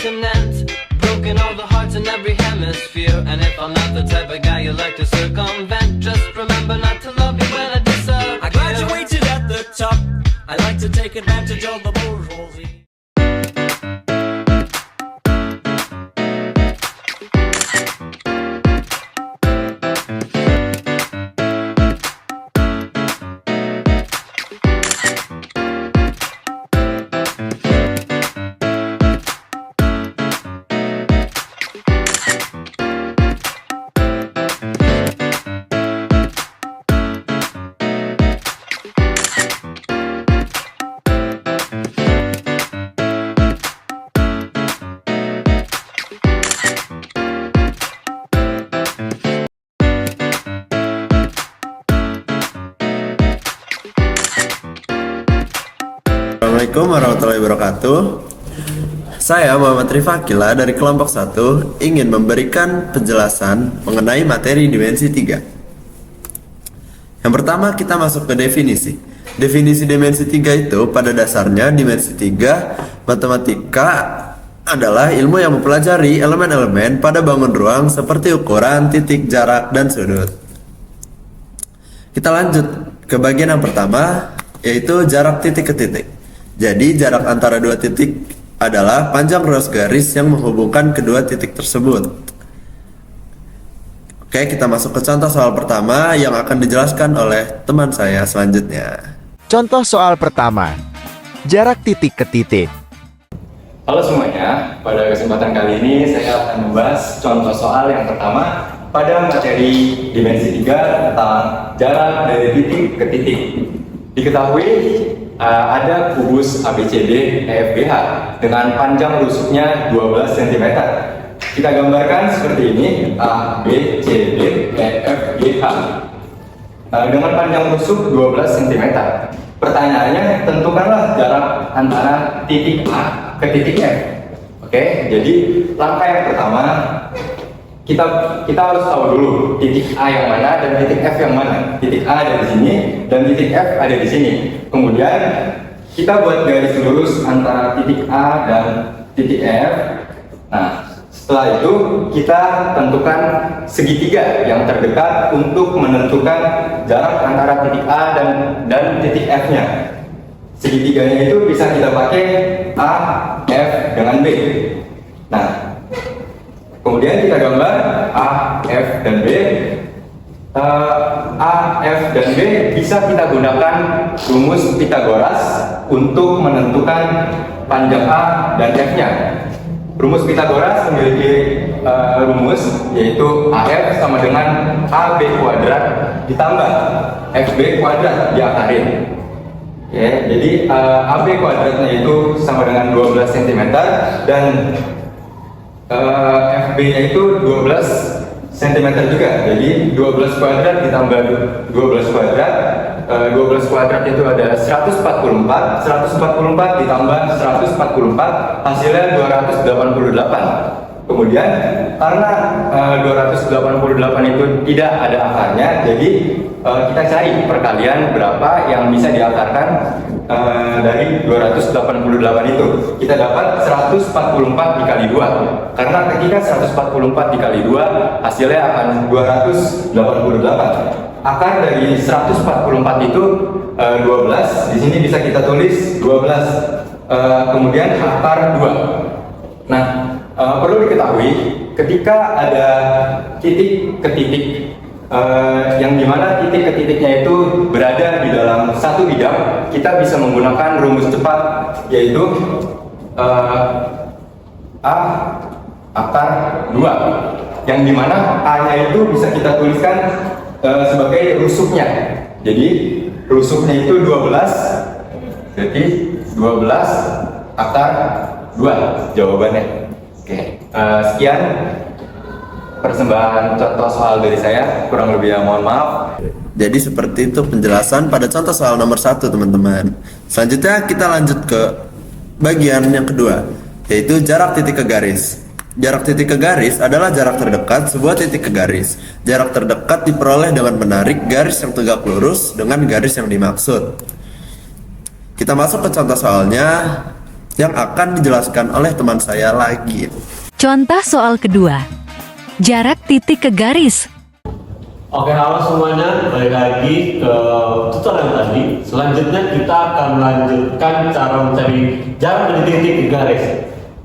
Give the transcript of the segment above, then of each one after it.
continent, broken all the hearts in every hemisphere. And if I'm not the type of guy you like to circumvent, just remember not to love me when I disappear. I graduated at the top. I like to take advantage of the bourgeoisie. Assalamualaikum warahmatullahi wabarakatuh. Saya Muhammad Rifakila dari kelompok 1 ingin memberikan penjelasan mengenai materi dimensi 3. Yang pertama kita masuk ke definisi. Definisi dimensi 3 itu pada dasarnya dimensi 3 matematika adalah ilmu yang mempelajari elemen-elemen pada bangun ruang seperti ukuran, titik, jarak, dan sudut. Kita lanjut ke bagian yang pertama, yaitu jarak titik ke titik. Jadi jarak antara dua titik adalah panjang ruas garis yang menghubungkan kedua titik tersebut. Oke, kita masuk ke contoh soal pertama yang akan dijelaskan oleh teman saya selanjutnya. Contoh soal pertama, jarak titik ke titik. Halo semuanya, pada kesempatan kali ini saya akan membahas contoh soal yang pertama pada materi dimensi 3 tentang jarak dari titik ke titik. Diketahui ada kubus ABCD EFGH dengan panjang rusuknya 12 cm. Kita gambarkan seperti ini, ABCD EFGH dengan panjang rusuk 12 cm. Pertanyaannya, tentukanlah jarak antara titik A ke titik F. Oke, jadi langkah yang pertama kita harus tahu dulu titik A yang mana dan titik F yang mana. Titik A ada di sini dan titik F ada di sini. Kemudian kita buat garis lurus antara titik A dan titik F. Nah, setelah itu kita tentukan segitiga yang terdekat untuk menentukan jarak antara titik A dan titik F-nya. Segitiganya itu bisa kita pakai A, F dengan B. Nah, kemudian kita gambar A, F, dan B. A, F, dan B bisa kita gunakan rumus Pythagoras untuk menentukan panjang A dan F-nya. Rumus Pythagoras memiliki rumus yaitu AF sama dengan AB kuadrat ditambah FB kuadrat diakarin. Ya, jadi AB kuadratnya itu sama dengan 12 cm dan FB-nya itu 12 cm juga. Jadi 12 kuadrat ditambah 12 kuadrat, 12 kuadrat itu ada 144 ditambah 144 hasilnya 288. Kemudian karena 288 itu tidak ada akarnya, jadi kita cari perkalian berapa yang bisa diakarkan dari 288 itu. Kita dapat 144 dikali 2. Karena ketika 144 dikali 2 hasilnya akan 288. Akar dari 144 itu 12. Di sini bisa kita tulis 12. Kemudian akar 2. Nah, perlu diketahui ketika ada titik ke titik yang dimana titik ke titiknya itu berada di dalam satu bidang, kita bisa menggunakan rumus cepat yaitu A akar 2 yang dimana A-nya itu bisa kita tuliskan sebagai rusuknya. Jadi rusuknya itu 12, jadi 12 akar 2 jawabannya. Oke, sekian persembahan contoh soal dari saya, kurang lebih mohon maaf. Jadi seperti itu penjelasan pada contoh soal nomor 1 teman-teman. Selanjutnya kita lanjut ke bagian yang kedua, yaitu jarak titik ke garis. Jarak titik ke garis adalah jarak terdekat sebuah titik ke garis. Jarak terdekat diperoleh dengan menarik garis yang tegak lurus dengan garis yang dimaksud. Kita masuk ke contoh soalnya. yang akan dijelaskan oleh teman saya lagi. Contoh soal kedua. Jarak titik ke garis. Oke, halo semuanya, balik lagi ke tutorial tadi. Selanjutnya kita akan melanjutkan cara mencari jarak dari titik ke garis.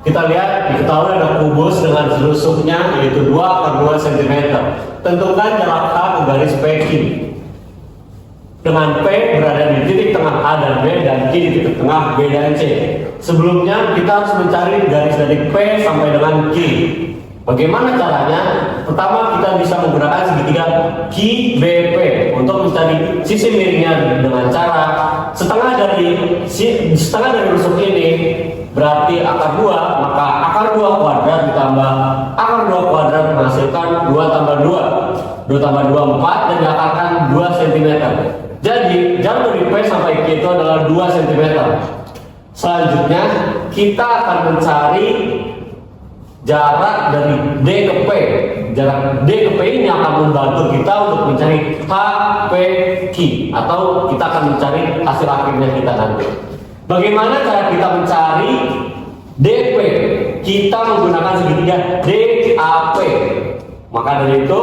Kita lihat, diketahui ada kubus dengan rusuknya yaitu 2 x 2 cm. Tentukan jarak A ke garis PQ. Dengan P berada di titik tengah A dan B dan Q di titik tengah B dan C. Sebelumnya kita harus mencari garis dari P sampai dengan Q. Bagaimana caranya? Pertama, kita bisa menggunakan segitiga QBP untuk mencari sisi miringnya dengan cara setengah dari rusuk ini berarti akar 2, maka akar 2 kuadrat ditambah akar 2 kuadrat menghasilkan 2 tambah 2. 2 tambah 2 4 dan diakarkan 2 cm. Jadi jarak dari P sampai Q itu adalah 2 cm. Selanjutnya kita akan mencari jarak dari D ke P. Jarak D ke P ini akan membantu kita untuk mencari HPQ atau kita akan mencari hasil akhirnya kita nanti. Bagaimana cara kita mencari DP? Kita menggunakan segitiga DAP. Maka dari itu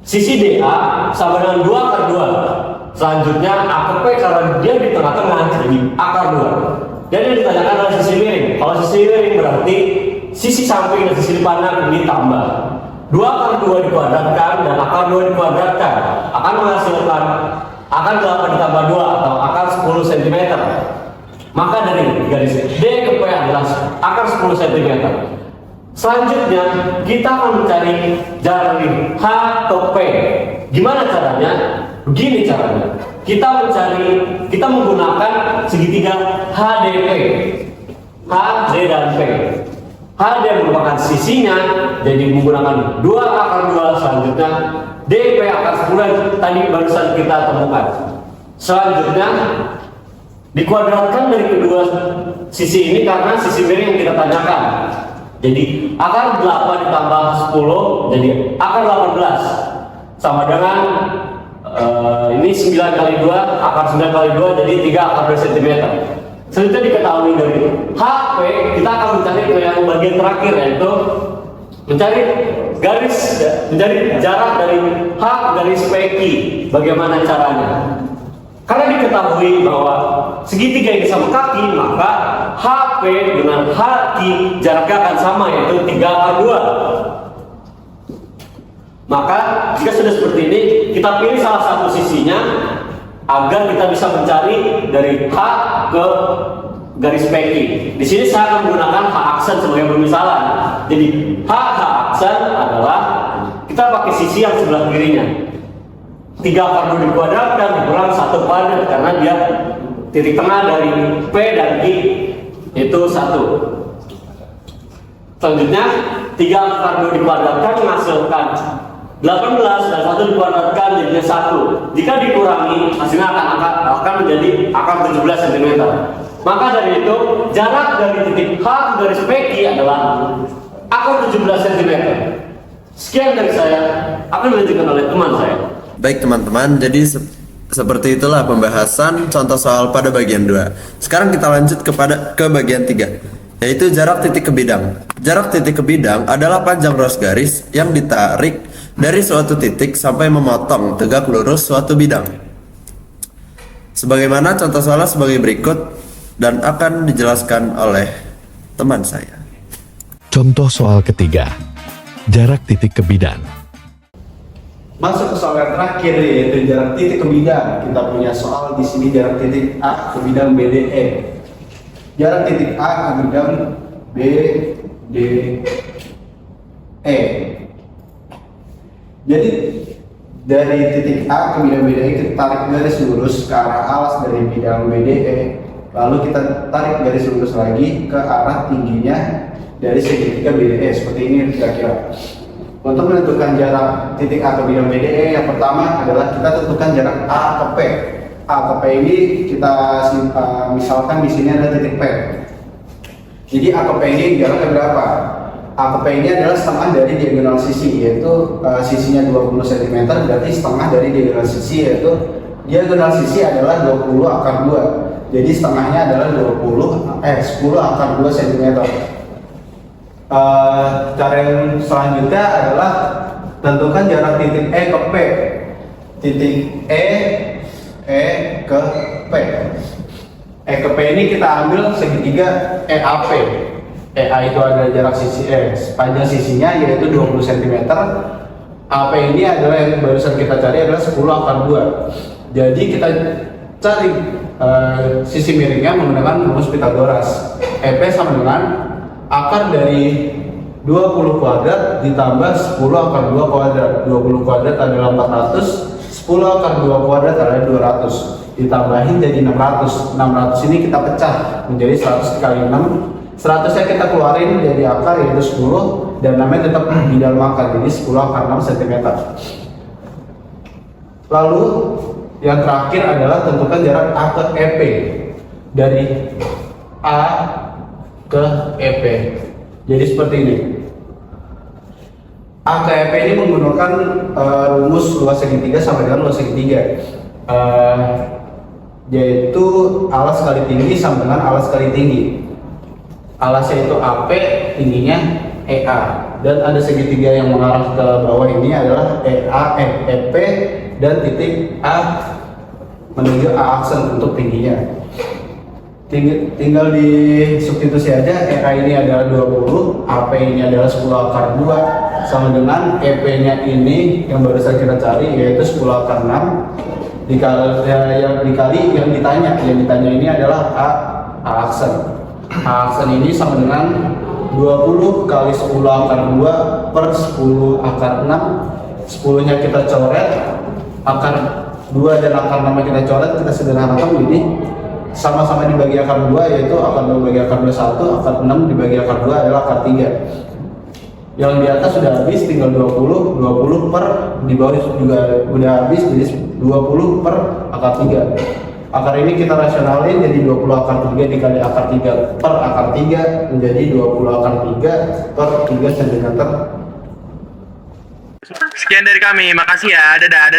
sisi DA sama dengan 2 akar 2. Selanjutnya akar P karena dia di tengah-tengah jadi akar 2. Jadi yang ditanyakan adalah sisi miring. Kalau sisi miring berarti sisi samping dan sisi depan ini tambah. 2 akar 2 dikuadratkan dan akar 2 dikuadratkan akan menghasilkan akar 8 ditambah 2 atau akar 10 cm. Maka dari garis D ke P adalah akar 10 cm. Selanjutnya kita akan mencari jarak dari H ke P. Gimana caranya? Begini caranya. Kita menggunakan segitiga HDP. HD dan P. HD merupakan sisinya, jadi menggunakan 2 akar 2. Selanjutnya DP akar 10 tadi barusan kita temukan. Selanjutnya dikuadratkan dari kedua sisi ini karena sisi miring yang kita tanyakan. Jadi akar 8 ditambah 10 jadi akar 18 sama dengan ini 9 kali 2, akar 9 kali 2 jadi 3 akar 2 cm. Selanjutnya diketahui dari HP, kita akan mencari ke yang bagian terakhir yaitu mencari jarak dari H garis PQ. Bagaimana caranya? Karena diketahui bahwa segitiga ini sama kaki, maka HP dengan HQ jaraknya akan sama yaitu 3 akar 2. Maka jika sudah seperti ini, kita pilih salah satu sisinya agar kita bisa mencari dari H ke garis PQ. Di sini saya akan menggunakan H aksen sebagai permisalan. Jadi H aksen adalah kita pakai sisi yang sebelah kirinya. 3 akar 2 dikuadratkan dikurang 1 kuadrat karena dia titik tengah dari P dan Q itu 1. Selanjutnya 3 akar 2 dikuadratkan menghasilkan 18 dan 1 dikuadratkan jadinya 1. Jika dikurangi hasilnya akan menjadi akar 17 cm. Maka dari itu jarak dari titik H ke garis PQ adalah akar 17 cm. Sekian dari saya, akan dilanjutkan oleh teman saya. Baik teman-teman, jadi seperti itulah pembahasan contoh soal pada bagian 2. Sekarang kita lanjut ke bagian 3, yaitu jarak titik ke bidang. Jarak titik ke bidang adalah panjang ruas garis yang ditarik dari suatu titik sampai memotong tegak lurus suatu bidang. Sebagaimana contoh soalnya sebagai berikut dan akan dijelaskan oleh teman saya. Contoh soal ketiga. Jarak titik ke bidang. Masuk ke soal yang terakhir yaitu jarak titik ke bidang. Kita punya soal di sini jarak titik A ke bidang BDE. Jarak titik A ke bidang BDE. Jadi dari titik A ke bidang BDE kita tarik garis lurus ke arah alas dari bidang BDE. Lalu kita tarik garis lurus lagi ke arah tingginya dari segitiga BDE. Seperti ini kira-kira. Untuk menentukan jarak titik A ke bidang BDE, yang pertama adalah kita tentukan jarak A ke P. A ke P ini kita misalkan di sini ada titik P. Jadi A ke P ini jaraknya berapa? A ke P ini adalah setengah dari diagonal sisi, yaitu sisinya 20 cm, berarti setengah dari diagonal sisi, yaitu diagonal sisi adalah 20 akar 2. Jadi setengahnya adalah 10 akar 2 cm. Cara yang selanjutnya adalah tentukan jarak titik E ke P. Titik E ke P. E ke P ini kita ambil segitiga EAP. EA itu adalah jarak sisi panjang sisinya yaitu 20 cm. AP ini adalah yang barusan kita cari adalah 10 akar 2. Jadi kita cari sisi miringnya menggunakan rumus Pythagoras. EP sama dengan akar dari 20 kuadrat ditambah 10 akar 2 kuadrat. 20 kuadrat adalah 400, 10 akar 2 kuadrat adalah 200. Ditambahin jadi 600. 600 ini kita pecah menjadi 100 kali 6. 100 nya kita keluarin jadi akar yaitu 10 dan namanya tetap di dalam akar jadi 10 akar 6 cm. Lalu yang terakhir adalah tentukan jarak A ke EP. Dari A ke EP. Jadi seperti ini. A ke EP ini menggunakan rumus luas segitiga sama dengan luas segitiga. Yaitu alas kali tinggi sama dengan alas kali tinggi. Alasnya itu AP, tingginya EA, dan ada segitiga yang mengarah ke bawah ini adalah EP dan titik A menuju A aksen untuk tingginya. Tinggal di substitusi aja. EA ini adalah 20, AP ini adalah 10 akar 2 sama dengan EP nya ini yang barusan kita cari yaitu 10 akar 6 dikali yang ditanya ini adalah A aksen. A aksen ini sama dengan 20 kali 10 akar 2 per 10 akar 6. 10 nya kita coret, akar 2 dan akar 6 kita coret, kita sederhanakan ini sama-sama dibagi akar 2 yaitu akar 2 dibagi akar 2 1, akar 6 dibagi akar 2 adalah akar 3. Yang di atas sudah habis, tinggal 20 per di bawah juga udah habis, jadi 20 per akar 3. Akar ini kita rasionalin jadi 20 akar 3 dikali akar 3 per akar 3 menjadi 20 akar 3 per 3 cm. Sekian dari kami, makasih ya. Dadah.